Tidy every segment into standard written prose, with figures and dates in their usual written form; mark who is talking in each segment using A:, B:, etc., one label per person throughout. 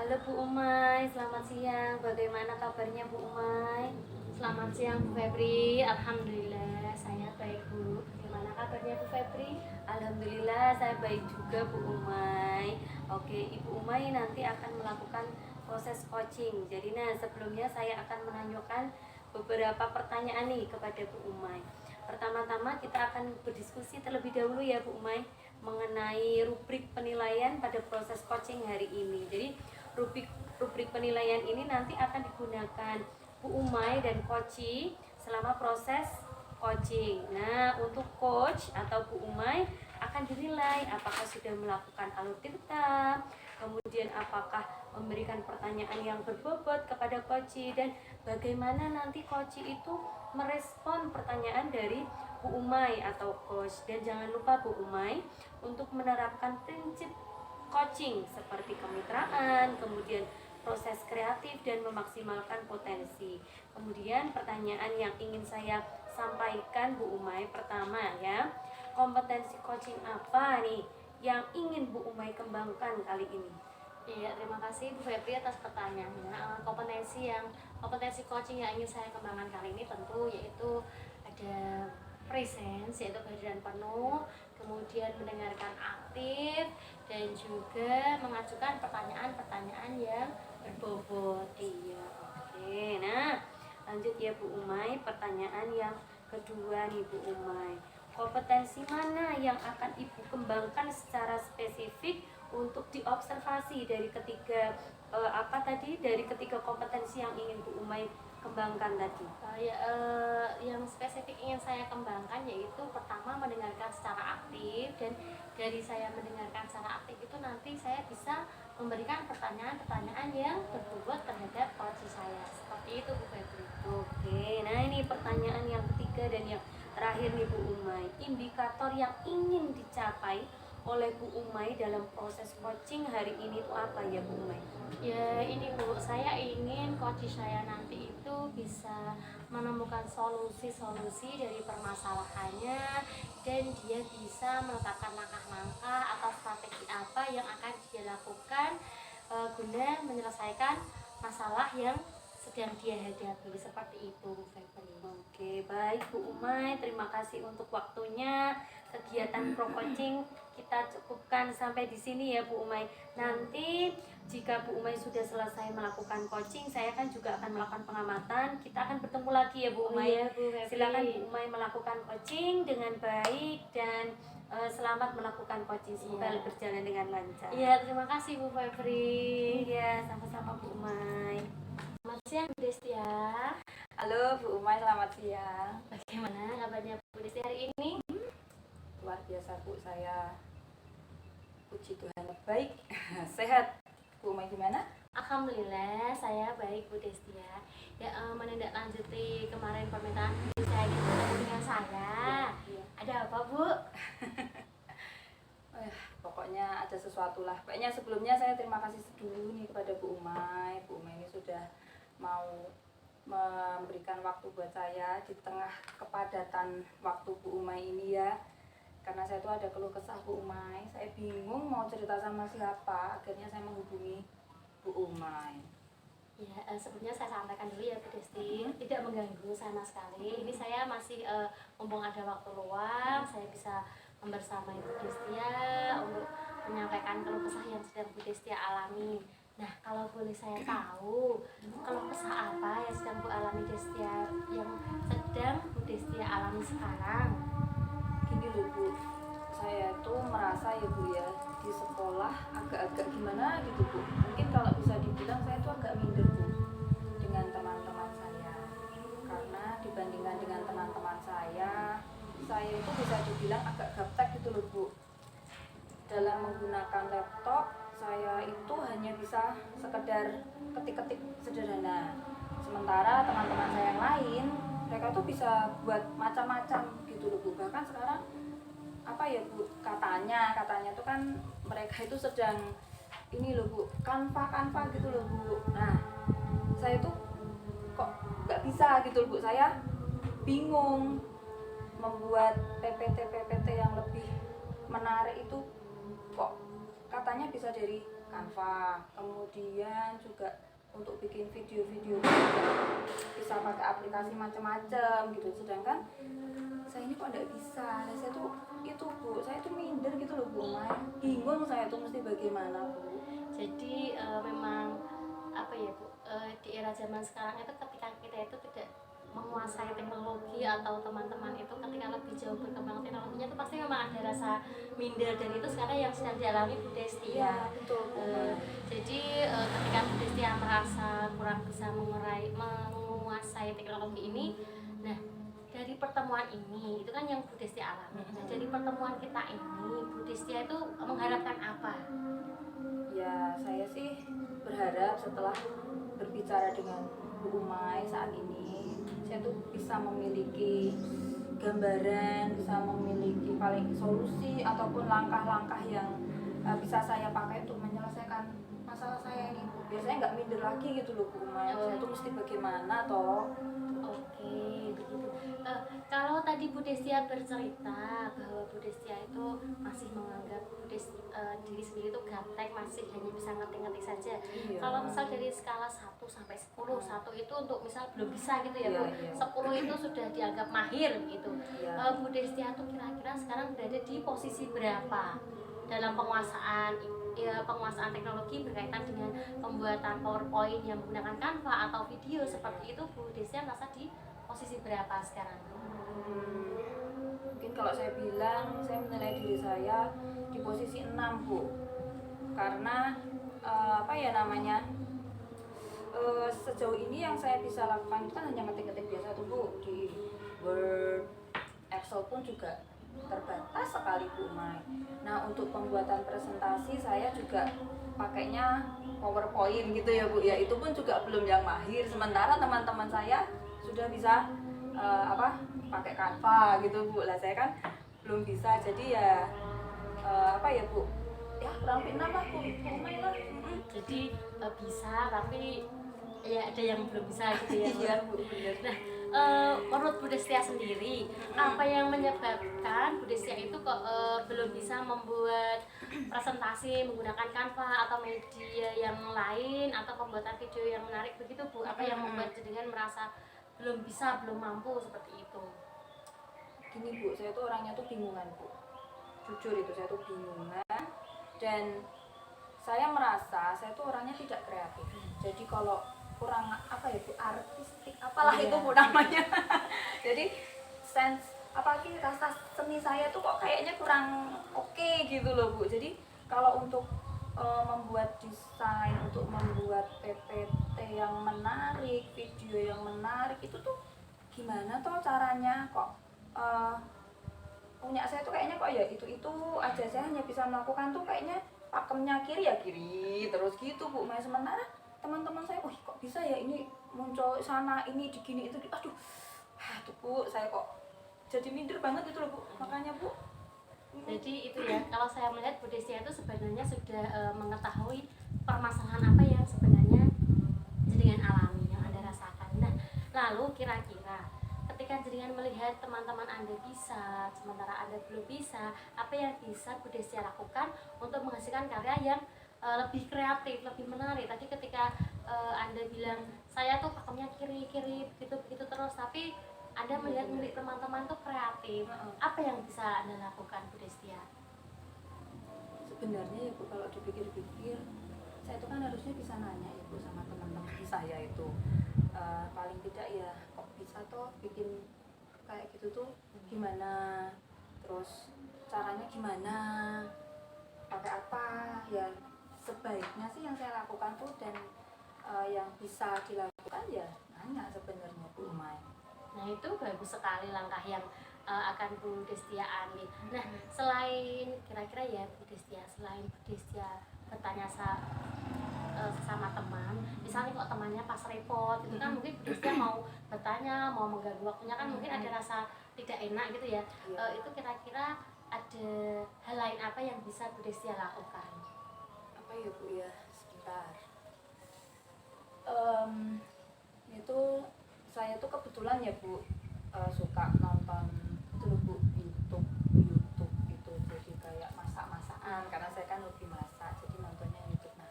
A: Halo Bu Umay, selamat siang. Bagaimana kabarnya Bu Umay?
B: Selamat siang Bu Febri, Alhamdulillah saya baik Bu.
A: Gimana kabarnya Bu Febri? Alhamdulillah saya baik juga Bu Umay. Oke, Ibu Umay nanti akan melakukan proses coaching. Jadi sebelumnya saya akan menanyakan beberapa pertanyaan nih kepada Bu Umay. Pertama-tama kita akan berdiskusi terlebih dahulu ya Bu Umay mengenai rubrik penilaian pada proses coaching hari ini. Jadi rubrik penilaian ini nanti akan digunakan Bu Umay dan Koci selama proses coaching. Nah, untuk coach atau Bu Umay akan dinilai apakah sudah melakukan alur tirta, kemudian apakah memberikan pertanyaan yang berbobot kepada Koci, dan bagaimana nanti Koci itu merespon pertanyaan dari Bu Umay atau coach. Dan jangan lupa Bu Umay untuk menerapkan prinsip coaching seperti kemitraan, kemudian proses kreatif dan memaksimalkan potensi. Kemudian pertanyaan yang ingin saya sampaikan Bu Umay, pertama ya, kompetensi coaching apa nih yang ingin Bu Umay kembangkan kali ini?
B: Iya, terima kasih Bu Febri atas pertanyaannya. Kompetensi coaching yang ingin saya kembangkan kali ini tentu yaitu ada presence, yaitu kehadiran penuh, kemudian mendengarkan aktif, dan juga mengajukan pertanyaan-pertanyaan yang berbobot.
A: Iya, oke. Nah, lanjut ya Bu Umay, pertanyaan yang kedua nih Bu Umay. Kompetensi mana yang akan Ibu kembangkan secara spesifik untuk diobservasi dari dari ketiga kompetensi yang ingin Bu Umay kembangkan tadi?
B: Yang spesifik ingin saya kembangkan yaitu pertama mendengarkan secara aktif, dan dari saya mendengarkan secara aktif itu nanti saya bisa memberikan pertanyaan-pertanyaan yang berbobot terhadap coach saya. Seperti itu Bu Febri.
A: Oke, nah ini pertanyaan yang ketiga dan yang terakhir nih Bu Umay. Indikator yang ingin dicapai oleh Bu Umay dalam proses coaching hari ini itu apa ya Bu Umay?
B: Ya ini Bu, saya ingin coach saya nanti itu bisa menemukan solusi-solusi dari permasalahannya, dan dia bisa menetapkan langkah-langkah atau strategi apa yang akan dia lakukan guna menyelesaikan masalah yang sedang dia hadapi. Seperti itu Bu Febri.
A: Oke, baik Bu Umay, terima kasih untuk waktunya. Kegiatan pro coaching kita cukupkan sampai di sini ya Bu Umay. Nanti jika Bu Umay sudah selesai melakukan coaching, saya kan juga akan melakukan pengamatan. Kita akan bertemu lagi ya Bu Umay.
B: Iya, Bu Febri.
A: Silakan Bu Umay melakukan coaching dengan baik dan selamat melakukan coaching. Semoga berjalan dengan lancar.
B: Iya, terima kasih Bu Febri.
A: Iya, sama-sama Bu Umay.
B: Selamat siang Bu Destia.
C: Halo Bu Umay, selamat siang.
B: Bagaimana kabarnya Bu Destia hari ini?
C: Luar biasa Bu, saya puji Tuhan baik, sehat. Bu Umay gimana?
B: Alhamdulillah saya baik Bu Destia. Menindaklanjuti kemarin permintaan Bu saya ingin bertemu dengan saya. Ada apa Bu?
C: Pokoknya ada sesuatu lah. Pokoknya sebelumnya saya terima kasih dulu nih kepada Bu Umay. Bu Umay ini sudah mau memberikan waktu buat saya di tengah kepadatan waktu Bu Umay ini ya. Karena saya tuh ada keluh kesah Bu Umay, saya bingung mau cerita sama siapa, akhirnya saya menghubungi Bu Umay.
B: Ya, sebelumnya saya sampaikan dulu ya Bu Desti, tidak mengganggu sama sekali. Ini saya masih mumpung ada waktu luang, saya bisa membersamai Bu Destia untuk menyampaikan keluh kesah yang sedang Bu Destia alami. Nah, kalau boleh saya tahu, keluh kesah apa yang sedang Bu alami Destia, yang sedang Bu Destia alami sekarang?
C: Gini loh Bu, saya tuh merasa ya Bu ya, di sekolah agak-agak gimana gitu Bu. Mungkin kalau bisa dibilang saya tuh agak minder Bu dengan teman-teman saya. Karena dibandingkan dengan teman-teman saya itu bisa dibilang agak gaptek gitu loh Bu. Dalam menggunakan laptop, saya itu hanya bisa sekedar ketik-ketik sederhana. Sementara teman-teman saya yang lain, mereka tuh bisa buat macam-macam gitu loh Bu. Bahkan sekarang apa ya Bu, katanya tuh kan mereka itu sedang ini loh Bu, kanva gitu loh Bu. Nah, saya tuh kok nggak bisa gitu loh Bu. Saya bingung membuat PPT yang lebih menarik itu, kok katanya bisa dari Canva. Kemudian juga untuk bikin video-video bisa pakai aplikasi macam-macam gitu. Sedangkan saya ini kok nggak bisa. Saya tuh itu Bu, saya tuh minder gitu loh Bu Mai. Bingung saya tuh mesti bagaimana Bu.
B: Jadi memang apa ya Bu, di era zaman sekarang itu ketika kita itu tidak menguasai teknologi atau teman-teman itu ketika lebih jauh berkembang teknologinya itu pasti memang ada rasa minder, dan itu sekarang yang sedang dialami Bu Desti
C: Iya,
B: ya.
C: betul Bu Mai.
B: Jadi ketika Bu Desti yang merasa kurang bisa menguasai teknologi ini, nah dari pertemuan ini itu kan yang Bu Desti alami. Nah, dari pertemuan kita ini Bu Desti itu mengharapkan apa?
C: Ya, saya sih berharap setelah berbicara dengan Bu Umay saat ini, saya tuh bisa memiliki gambaran, bisa memiliki paling solusi ataupun langkah-langkah yang bisa saya pakai untuk menyelesaikan masalah saya ini, Bu. Biar saya nggak minder lagi gitu loh Bu Umay. Saya tuh mesti bagaimana toh?
B: Oke, begitu. Kalau tadi Bu Destia bercerita bahwa Bu Destia itu masih menganggap diri sendiri itu gaptek, masih hanya bisa ngerti-ngerti saja.
C: Iya.
B: Kalau misal dari skala 1 sampai 10, 1 itu untuk misal belum bisa gitu ya
C: Iya,
B: Bu.
C: iya.
B: 10 itu sudah dianggap mahir gitu.
C: Iya.
B: Bu Destia itu kira-kira sekarang berada di posisi berapa dalam penguasaan teknologi berkaitan dengan pembuatan PowerPoint yang menggunakan Canva atau video seperti itu? Bu Destia merasa di posisi berapa sekarang?
C: Mungkin kalau saya bilang, saya menilai diri saya di posisi 6 Bu. Karena apa ya namanya, sejauh ini yang saya bisa lakukan itu kan hanya ngetik-ngetik biasa tuh Bu. Di Word, Excel pun juga terbatas sekali Bu Mai. Nah, untuk pembuatan presentasi saya juga pakainya PowerPoint gitu ya Bu ya. Itu pun juga belum yang mahir. Sementara teman-teman saya sudah bisa pakai Canva gitu Bu. Lah saya kan belum bisa. Jadi ya apa ya Bu? Ya kurang lebih 6 lah Bu. Lumayan lah.
B: Jadi bisa, tapi ya ada yang belum bisa gitu ya Bu.
C: Iya Bu, benar.
B: Nah, menurut Bu Destia sendiri, apa yang menyebabkan Bu Destia itu kok belum bisa membuat presentasi menggunakan Canva atau media yang lain atau pembuatan video yang menarik begitu Bu? Apa yang membuat jenengan merasa belum bisa, belum mampu seperti itu?
C: Gini Bu, saya tuh orangnya tuh bingungan Bu. Jujur itu saya tuh bingungan, dan saya merasa saya tuh orangnya tidak kreatif. Jadi kalau kurang apa ya Bu, artistik apalah itu Bu namanya. Jadi sense apalagi rasa seni saya tuh kok kayaknya kurang oke gitu loh Bu. Jadi kalau untuk membuat desain, untuk membuat PPT yang menarik, video yang menarik, itu tuh gimana toh caranya? Kok punya saya tuh kayaknya kok ya itu aja, saya hanya bisa melakukan tuh kayaknya pakemnya kiri ya kiri terus gitu Bu. Nah, sementara teman-teman saya, kok bisa ya ini muncul sana, ini digini itu, aduh Bu, saya kok jadi minder banget gitu loh Bu. Makanya Bu,
B: Jadi itu ya, kalau saya melihat Bu Destia itu sebenarnya sudah mengetahui permasalahan apa yang sebenarnya jenengan alami, yang Anda rasakan. Nah, lalu kira-kira ketika jenengan melihat teman-teman Anda bisa, sementara Anda belum bisa, apa yang bisa Bu Destia lakukan untuk menghasilkan karya yang lebih kreatif, lebih menarik? Tadi ketika Anda bilang saya tuh pakemnya kiri-kiri begitu terus, tapi Anda melihat milik teman-teman tuh kreatif. Apa yang bisa Anda lakukan Bu Destia?
C: sebenarnya ya Bu, kalau dipikir-pikir saya itu kan harusnya bisa nanya ya Bu sama teman-teman saya itu, paling tidak ya kok bisa toh bikin kayak gitu tuh gimana, terus caranya gimana, pakai apa ya. Sebaiknya sih yang saya lakukan tuh, dan yang bisa dilakukan ya nanya sebenarnya Bu Umay.
B: Nah, itu bagus sekali langkah yang akan Bu Destia ambil. Nah, selain kira-kira ya Bu Destia, selain Bu Destia bertanya sesama teman, misalnya kok temannya pas repot itu kan mungkin Bu Destia mau bertanya, mau mengganggu waktunya kan mungkin ada rasa tidak enak gitu ya. Itu kira-kira ada hal lain apa yang bisa Bu Destia lakukan?
C: Apa ya Bu ya, sebentar. Itu saya tuh kebetulan ya Bu suka nonton itu loh Bu, YouTube itu, jadi kayak masak-masakan karena saya kan hobi masak, jadi nontonnya YouTube. Nah,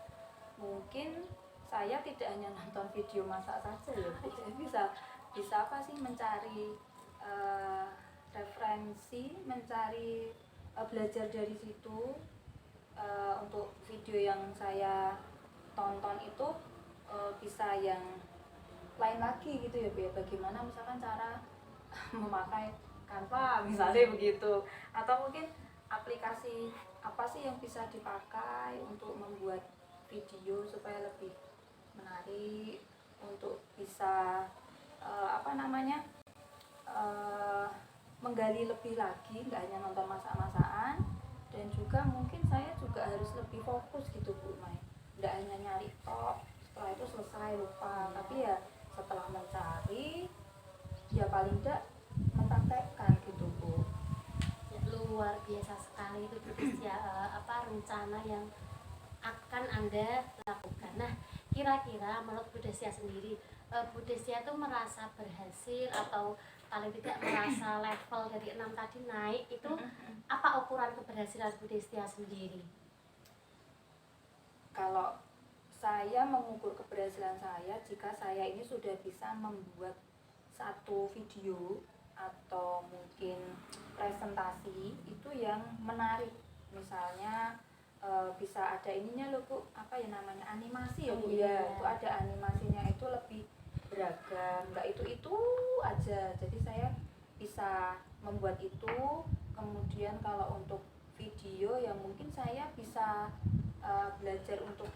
C: mungkin saya tidak hanya nonton video masak saja ya Bu. Saya bisa apa sih, mencari referensi, mencari belajar dari situ. Untuk video yang saya tonton itu bisa yang lain lagi gitu ya Bu ya, bagaimana misalkan cara memakai Canva misalnya begitu, atau mungkin aplikasi apa sih yang bisa dipakai untuk membuat video supaya lebih menarik, untuk bisa apa namanya, menggali lebih lagi, nggak hanya nonton masak-masakan. Dan juga mungkin saya juga harus lebih fokus gitu Bu Mai, nggak hanya nyari top setelah itu selesai lupa, tapi ya setelah mencari ya paling tidak mempraktekkan gitu Bu.
B: Ya, luar biasa sekali itu Bu Destia, apa rencana yang akan Anda lakukan. Nah, kira-kira menurut Bu Destia sendiri, Bu Destia itu merasa berhasil atau paling tidak merasa level dari 6 tadi naik, itu apa ukuran keberhasilan Bu Destia sendiri?
C: Kalau saya mengukur keberhasilan saya jika saya ini sudah bisa membuat satu video atau mungkin presentasi itu yang menarik, misalnya bisa ada ininya loh Bu, apa ya namanya, animasi ya Bu ya, itu ada animasinya, itu lebih beragam, nggak itu aja. Jadi saya bisa membuat itu. Kemudian kalau untuk video ya mungkin saya bisa belajar untuk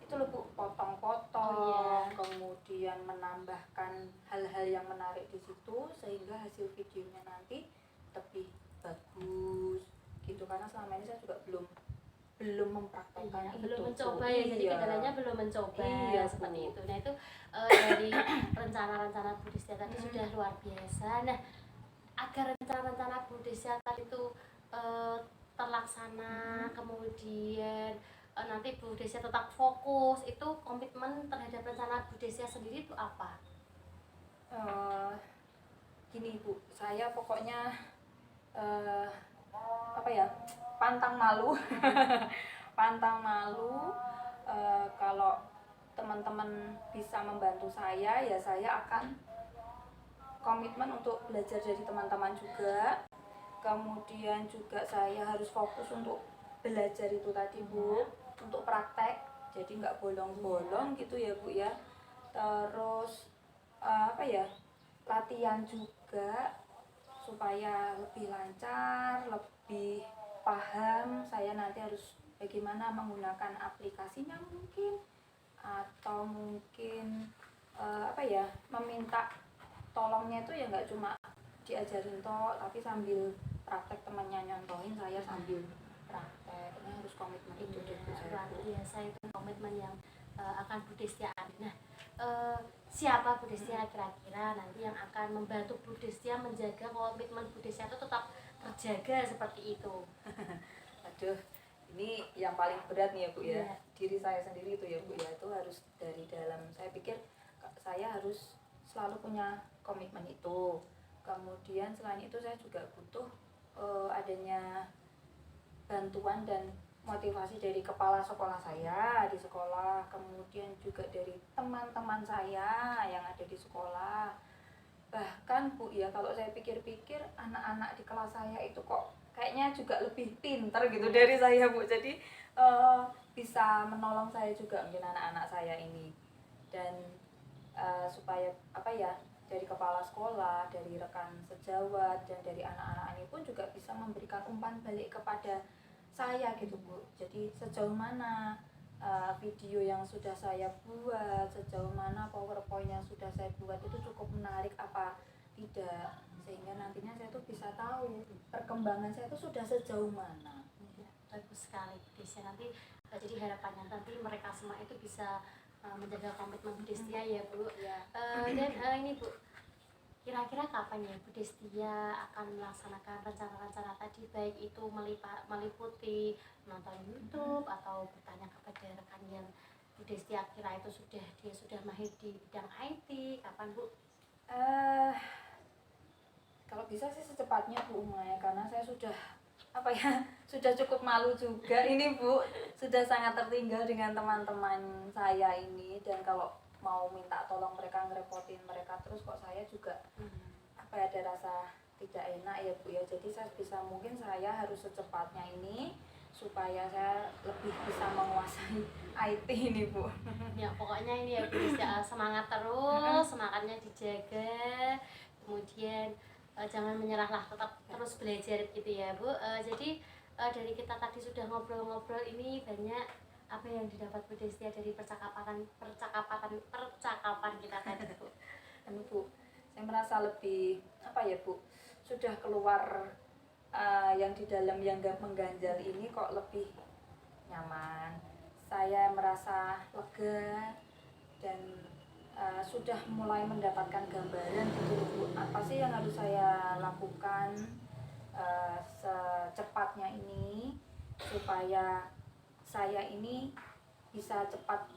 C: itu loh Bu, potong-potong, kemudian menambahkan hal-hal yang menarik di situ sehingga hasil videonya nanti lebih bagus gitu. Karena selama ini saya juga belum mempraktekkan itu,
B: belum mencoba ya, jadi kendalanya belum mencoba seperti itu. Nah itu dari rencana-rencana Bu Destia tadi sudah luar biasa. Nah, agar rencana-rencana Bu Destia tadi itu terlaksana, kemudian nanti Bu Destia tetap fokus, itu komitmen terhadap rencana Bu Destia sendiri itu apa?
C: Gini Bu, saya pokoknya apa ya, pantang malu pantang malu. Kalau teman-teman bisa membantu saya ya saya akan komitmen untuk belajar dari teman-teman juga. Kemudian juga saya harus fokus untuk belajar itu tadi Bu, untuk praktek, jadi nggak bolong-bolong gitu ya Bu ya. Terus apa ya, latihan juga supaya lebih lancar, lebih paham. Saya nanti harus bagaimana menggunakan aplikasinya mungkin, atau mungkin apa ya, meminta tolongnya itu ya nggak cuma diajarin toh, tapi sambil praktek, temannya nyontohin, saya sambil praktek. Ini harus komitmen itu deh Bu.
B: Luar biasa itu komitmen yang akan Bu Destia ambil. Nah, siapa Bu Destia kira-kira nanti yang akan membantu Bu Destia menjaga komitmen Bu Destia itu tetap terjaga seperti itu?
C: Aduh, ini yang paling berat nih ya Bu ya. Diri saya sendiri itu ya Bu ya, itu harus dari dalam. Saya pikir saya harus selalu punya komitmen itu. Kemudian selain itu saya juga butuh adanya bantuan dan motivasi dari kepala sekolah saya di sekolah, kemudian juga dari teman-teman saya yang ada di sekolah. Bahkan Bu ya, kalau saya pikir-pikir anak-anak di kelas saya itu kok kayaknya juga lebih pintar gitu dari saya Bu. Jadi bisa menolong saya juga mungkin anak-anak saya ini. Dan supaya apa ya, dari kepala sekolah, dari rekan sejawat, dan dari anak-anak ini pun juga bisa memberikan umpan balik kepada saya gitu Bu. Jadi sejauh mana video yang sudah saya buat, sejauh mana PowerPoint yang sudah saya buat itu cukup menarik apa tidak, sehingga nantinya saya tuh bisa tahu perkembangan saya itu sudah sejauh mana.
B: Bagus sekali Bu Destia. Nanti jadi harapannya nanti mereka semua itu bisa menjaga komitmen Bu Destia ya Bu. Dan ini Bu, kira-kira kapan ya Bu Destia akan melaksanakan rencana-rencana tadi, baik itu meliputi menonton YouTube atau bertanya kepada rekan yang Bu Destia kira itu dia sudah mahir di bidang IT, kapan Bu?
C: Kalau bisa sih secepatnya Bu Umay, karena saya sudah apa ya, sudah cukup malu juga ini Bu, sudah sangat tertinggal dengan teman-teman saya ini. Dan kalau mau minta tolong mereka, ngerepotin mereka terus, kok saya juga apa ya, ada rasa tidak enak ya Bu ya. Jadi saya bisa, mungkin saya harus secepatnya ini supaya saya lebih bisa menguasai IT ini Bu.
B: Ya pokoknya ini ya Bu Destia, semangat terus, semangatnya dijaga, kemudian jangan menyerahlah, tetap terus belajar gitu ya Bu. Jadi dari kita tadi sudah ngobrol-ngobrol ini banyak apa yang didapat Bu Destia dari percakapan kita tadi Bu.
C: Anu Bu, saya merasa lebih apa ya Bu, sudah keluar yang di dalam yang gak mengganjal ini kok lebih nyaman. Saya merasa lega dan sudah mulai mendapatkan gambaran gitu loh Bu, apa sih yang harus saya lakukan secepatnya ini supaya saya ini bisa cepat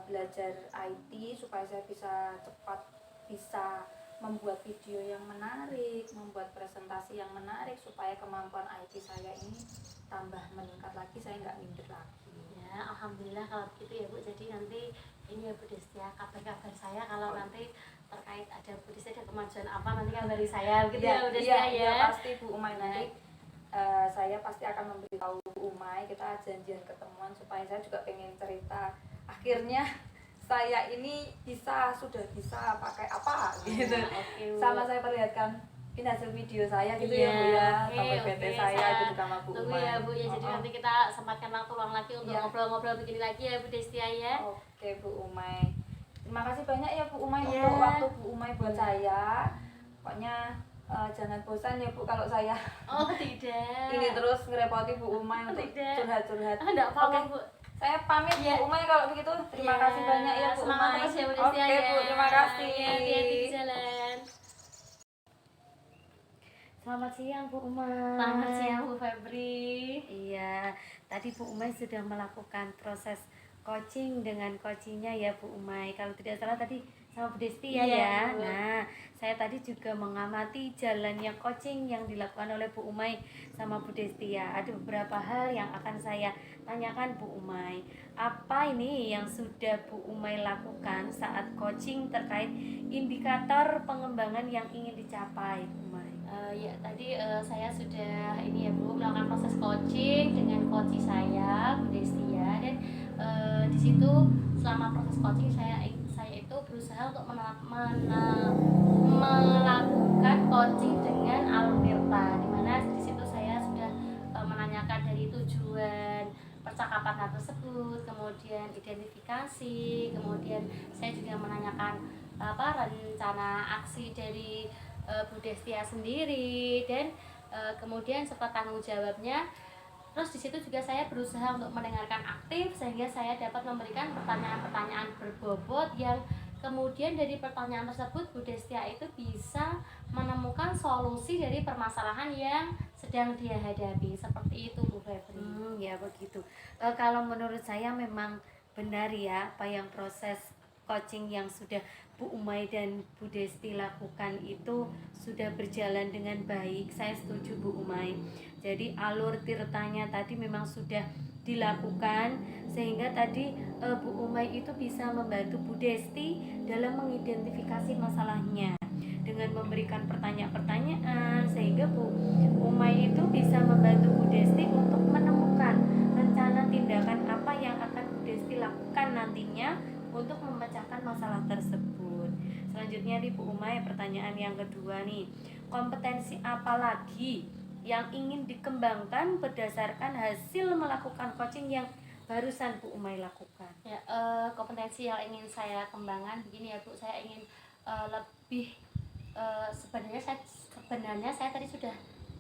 C: belajar IT, supaya saya bisa cepat bisa membuat video yang menarik, membuat presentasi yang menarik, supaya kemampuan IT saya ini tambah meningkat lagi, saya nggak minder lagi.
B: Ya alhamdulillah kalau begitu ya Bu. Jadi nanti ini ya Bu Destia, kabar-kabar saya kalau nanti terkait ada Bu Destia ada kemajuan apa, nanti kabari saya gitu ya Bu Destia ya.
C: Pasti Bu Umay, nanti saya pasti akan memberitahu Bu Umay, kita janjian ketemuan supaya saya juga pengen cerita akhirnya saya ini sudah bisa pakai apa gitu.
B: Okay,
C: sama saya perlihatkan ini hasil video saya gitu ya Bu ya, sampai PT saya gitu sama Bu
B: tunggu
C: Umay.
B: ya Bu ya. Jadi nanti kita sempatkan waktu luang lagi untuk ngobrol-ngobrol begini lagi ya Bu Destia ya.
C: Oke Bu Umay, terima kasih banyak ya Bu Umay
B: Ya.
C: untuk waktu Bu Umay buat saya. Pokoknya jangan bosan ya Bu kalau saya
B: Oh tidak,
C: ini terus ngerepoti Bu Umay untuk
B: Tidak.
C: curhat-curhat.
B: Enggak apa-apa
C: Oke.
B: Bu.
C: Saya pamit
B: Ya.
C: Bu Umay kalau begitu. Terima kasih banyak ya Bu
B: Semangat
C: Umay.
B: terus ya Bu Destia
C: Oke
B: ya.
C: Bu, terima kasih.
B: Ya, hati-hati di jalan.
A: Selamat siang Bu Umay.
B: Selamat siang Bu Febri.
A: Iya, tadi Bu Umay sudah melakukan proses coaching dengan coachingnya ya Bu Umay. Kalau tidak salah tadi sama Bu Desti ya.
B: Iya, Bu.
A: Nah, saya tadi juga mengamati jalannya coaching yang dilakukan oleh Bu Umay sama Bu Desti ya. Ada beberapa hal yang akan saya tanyakan Bu Umay. Apa ini yang sudah Bu Umay lakukan saat coaching terkait indikator pengembangan yang ingin dicapai Bu Umay?
B: Ya tadi saya sudah ini ya Bu melakukan proses coaching dengan coach saya Bu Destia, dan di situ selama proses coaching saya itu berusaha untuk melakukan coaching dengan alur tirta, di mana di situ saya sudah menanyakan dari tujuan percakapan hal tersebut, kemudian identifikasi, kemudian saya juga menanyakan rencana aksi dari Bu Destia sendiri, dan kemudian serta tanggung jawabnya. Terus di situ juga saya berusaha untuk mendengarkan aktif sehingga saya dapat memberikan pertanyaan-pertanyaan berbobot yang kemudian dari pertanyaan tersebut Bu Destia itu bisa menemukan solusi dari permasalahan yang sedang dia hadapi. Seperti itu Bu Febri.
A: Ya begitu. Kalau menurut saya memang benar ya apa yang proses coaching yang sudah Bu Umay dan Bu Desti lakukan itu sudah berjalan dengan baik. Saya setuju Bu Umay. Jadi alur tirtanya tadi memang sudah dilakukan sehingga tadi Bu Umay itu bisa membantu Bu Desti dalam mengidentifikasi masalahnya dengan memberikan pertanyaan-pertanyaan, sehingga Bu Umay itu bisa membantu Bu Desti untuk menemukan rencana tindakan apa yang akan Bu Desti lakukan nantinya untuk memecahkan masalah tersebut. Selanjutnya nih Bu Umay, pertanyaan yang kedua nih, kompetensi apa lagi yang ingin dikembangkan berdasarkan hasil melakukan coaching yang barusan Bu Umay lakukan?
B: Ya, kompetensi yang ingin saya kembangkan begini ya Bu, saya ingin lebih sebenarnya saya tadi sudah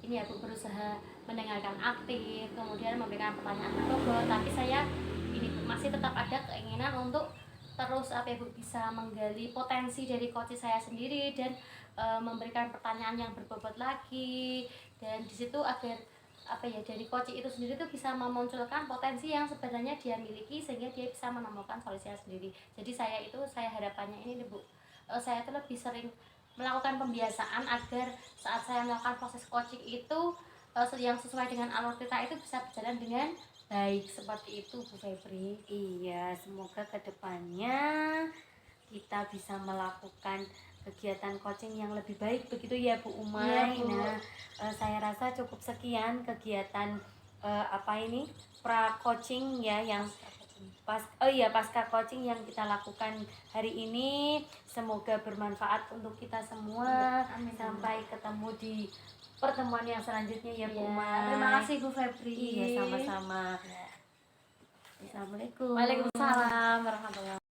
B: ini ya Bu, berusaha mendengarkan aktif, kemudian memberikan pertanyaan berbobot, tapi saya ini masih tetap ada keinginan untuk terus Bu bisa menggali potensi dari coach saya sendiri dan memberikan pertanyaan yang berbobot lagi, dan di situ agar dari coach itu sendiri tuh bisa memunculkan potensi yang sebenarnya dia miliki sehingga dia bisa menemukan solusinya sendiri. Jadi saya harapannya ini Bu, saya tuh lebih sering melakukan pembiasaan agar saat saya melakukan proses coaching itu yang sesuai dengan alur kita itu bisa berjalan dengan baik. Seperti itu Bu Febri.
A: Iya, semoga kedepannya kita bisa melakukan kegiatan coaching yang lebih baik begitu ya Bu Umay.
B: Iya, Bu.
A: Nah, saya rasa cukup sekian kegiatan pra coaching ya yang pasca coaching yang kita lakukan hari ini. Semoga bermanfaat untuk kita semua.
B: Amin.
A: Sampai ketemu di pertemuan yang selanjutnya ya Bu
B: Iya,
A: Umay.
B: terima kasih Bu Febri.
A: Iya, sama-sama.
B: Ya.
A: Assalamualaikum.
B: Waalaikumsalam warahmatullahi wabarakatuh.